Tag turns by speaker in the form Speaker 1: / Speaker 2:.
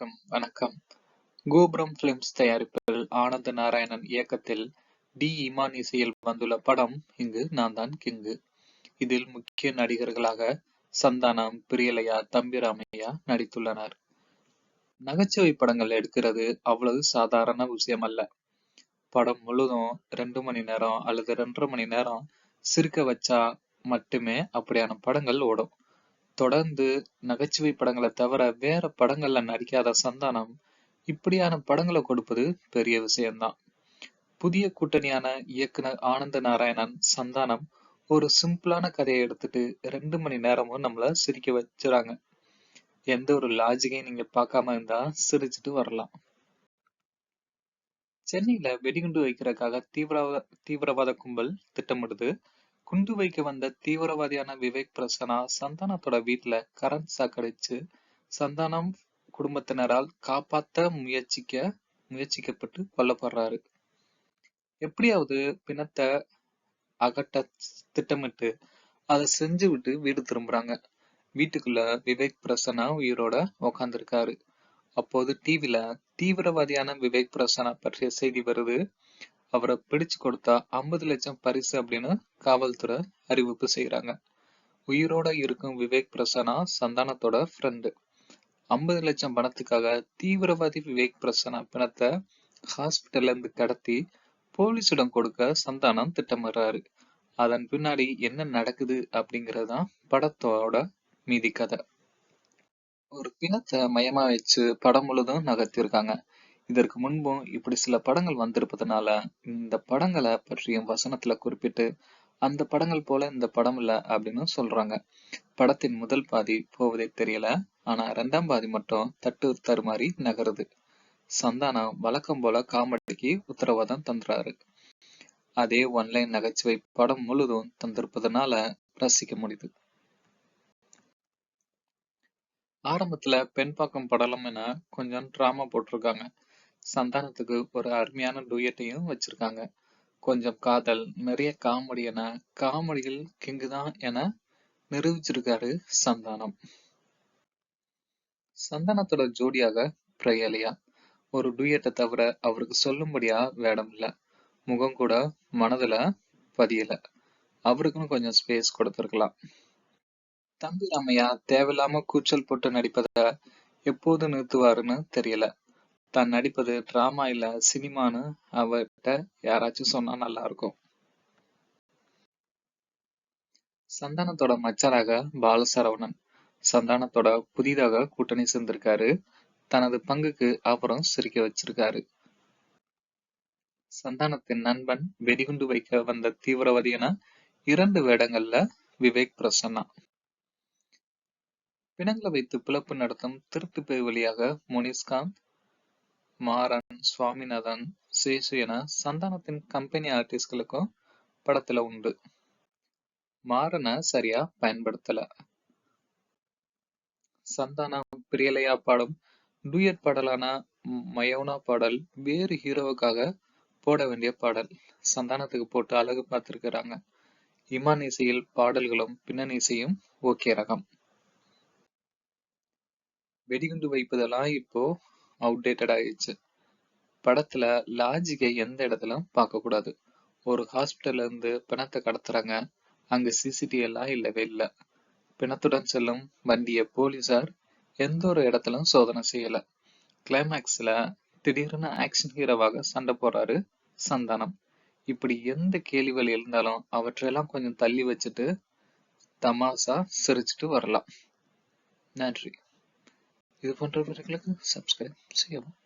Speaker 1: அனைவருக்கும் வணக்கம். கோபுரம் பிலிம்ஸ் தயாரிப்பில் ஆனந்த நாராயணன் இயக்கத்தில் டி. இமான் இசையில் வந்துள்ள படம் இங்கு நான் தான் கிங்கு. இதில் முக்கிய நடிகர்களாக சந்தானம், பிரியலையா, தம்பிராமையா நடித்துள்ளனர். நகைச்சுவை படங்கள் எடுக்கிறது அவ்வளவு சாதாரண விஷயம் அல்ல. படம் முழுதும் 2 மணி நேரம் அல்லது 2.5 மணி நேரம் சிரிக்க வச்சா மட்டுமே அப்படியான படங்கள் ஓடும். தொடர்ந்து நகைச்சுவை படங்களை தவிர வேற படங்கள்ல நடிக்காத சந்தானம் இப்படியான படங்களை கொடுப்பது பெரிய விஷயம்தான். புதிய கூட்டணியான இயக்குனர் ஆனந்த நாராயணன், சந்தானம் ஒரு சிம்பிளான கதையை எடுத்துட்டு 2 மணி நேரமும் நம்மள சிரிக்க வச்சுறாங்க. எந்த ஒரு லாஜிக்கையும் நீங்க பார்க்காம இருந்தா சிரிச்சுட்டு வரலாம். சென்னையில வெடிகுண்டு வைக்கிறதுக்காக தீவிரவாத கும்பல் திட்டமிடுது. குண்டு வைக்க வந்த தீவிரவாதியான விவேக் பிரசன்னா சந்தானத்தோட வீட்டுல கரண்ட் சாக்கடிச்சு சந்தானம் குடும்பத்தினரால் காப்பாத்த முயற்சிக்கப்பட்டு கொல்லப்படுறாரு. எப்படியாவது பிணத்தை அகட்ட திட்டமிட்டு அதை செஞ்சு விட்டு வீடு திரும்புறாங்க. வீட்டுக்குள்ள விவேக் பிரசன்னா உயிரோட உக்காந்துருக்காரு. அப்போது டிவில தீவிரவாதியான விவேக் பிரசன்னா பற்றிய செய்தி வருது. அவரை பிடிச்சு கொடுத்தா 50 லட்சம் பரிசு அப்படின்னு காவல்துறை அறிவிப்பு செய்யறாங்க. உயிரோட இருக்கும் விவேக் பிரசன்னா சந்தானத்தோட ஃப்ரெண்டு. 50 லட்சம் பணத்துக்காக தீவிரவாதி விவேக் பிரசன்னா பிணத்தை ஹாஸ்பிட்டல்ல இருந்து கடத்தி போலீசிடம் கொடுக்க சந்தானம் திட்டமிடுறாரு. அதன் பின்னாடி என்ன நடக்குது அப்படிங்கறதுதான் படத்தோட மீதி கதை. ஒரு பிணத்தை மையமா வச்சு படம் முழுதும் நகர்த்திருக்காங்க. இதற்கு முன்பும் இப்படி சில படங்கள் வந்திருப்பதனால இந்த படங்களை பற்றியும் வசனத்துல குறிப்பிட்டு அந்த படங்கள் போல இந்த படம் இல்ல அப்படின்னு சொல்றாங்க. படத்தின் முதல் பாதி போவதே தெரியல. ஆனா 2ஆம் பாதி மட்டும் தட்டு தருமாறி நகருது. சந்தானம் வழக்கம் போல காமெடிக்கு உத்தரவாதம் தந்துறாரு. அதே ஒன்லைன் நகைச்சுவை படம் முழுதும் தந்திருப்பதனால ரசிக்க முடியுது. ஆரம்பத்துல பெண் பாக்கம் படலம் என கொஞ்சம் டிராமா போட்டிருக்காங்க. சந்தானத்துக்கு ஒரு அருமையான டூயட்டையும் வச்சிருக்காங்க. கொஞ்சம் காதல், நிறைய காமெடி என காமெடியில் கிங்கு தான் என நிரூபிச்சிருக்காரு சந்தானம். சந்தானத்தோட ஜோடியாக பிரியலையா. ஒரு டூயட்டை தவிர அவருக்கு சொல்லும்படியா வேடம் இல்ல. முகம் கூட மனதுல பதியல. அவருக்குன்னு கொஞ்சம் ஸ்பேஸ் கொடுத்திருக்கலாம். தம்பிராமையா தேவையில்லாம கூச்சல் போட்டு நடிப்பத எப்போது நிறுத்துவாருன்னு தெரியல. தான் நடிப்பது டிராமா இல்ல சினிமான்னு அவர்கிட்ட யாராச்சும் சொன்னா நல்லா இருக்கும். சந்தானத்தோட மச்சானாக பாலசரவணன் சந்தானத்தோட புதிதாக கூட்டணி சேர்ந்திருக்காரு. தனது பங்குக்கு அப்புறம் சிரிக்க வச்சிருக்காரு. சந்தானத்தின் நண்பன் வெடிகுண்டு வைக்க வந்த தீவிரவாதி என 2 வேடங்கள்ல விவேக் பிரசன்னா. பிணங்களை வைத்து பிளப்பு நடத்தும் திருட்டு பேய் வழியாக முனிஷ்காந்த், மாறன், சுவாமிநாதன், சேசு என சந்தானத்தின் கம்பெனி ஆர்டிஸ்ட்களுக்கும் படத்துல உண்டு. மாறனை சரியா பயன்படுத்தல. சந்தானம் பிரியலையா பாடும் டூயட் பாடலான மயோனா பாடல் வேறு ஹீரோவுக்காக போட வேண்டிய பாடல். சந்தானத்துக்கு போட்டு அழகு பார்த்திருக்கிறாங்க. இமான் இசையில் பாடல்களும் பின்னணி இசையும் ஓகே ரகம். வெடிகுண்டு வைப்பதெல்லாம் இப்போ அவுடேட்டட் ஆயிடுச்சு. படத்துல லாஜிக்கை எந்த இடத்துலயும் பார்க்க கூடாது. ஒரு ஹாஸ்பிட்டல்ல இருந்து பிணத்தை கடத்துறாங்க. அங்கு சிசிடிவி எல்லாம் இல்லவே இல்லை. பிணத்துடன் செல்லும் வண்டிய போலீசார் எந்த ஒரு இடத்திலும் சோதனை செய்யல. கிளைமேக்ஸ்ல திடீர்னு ஆக்ஷன் ஹீரோவாக சண்டை போடுறாரு சந்தானம். இப்படி எந்த கேள்விகள் இருந்தாலும் அவற்றையெல்லாம் கொஞ்சம் தள்ளி வச்சுட்டு தமாசா சிரிச்சுட்டு வரலாம். நன்றி. இது போன்ற வீடியோக்களுக்கு சப்ஸ்கிரைப் செய்யவும்.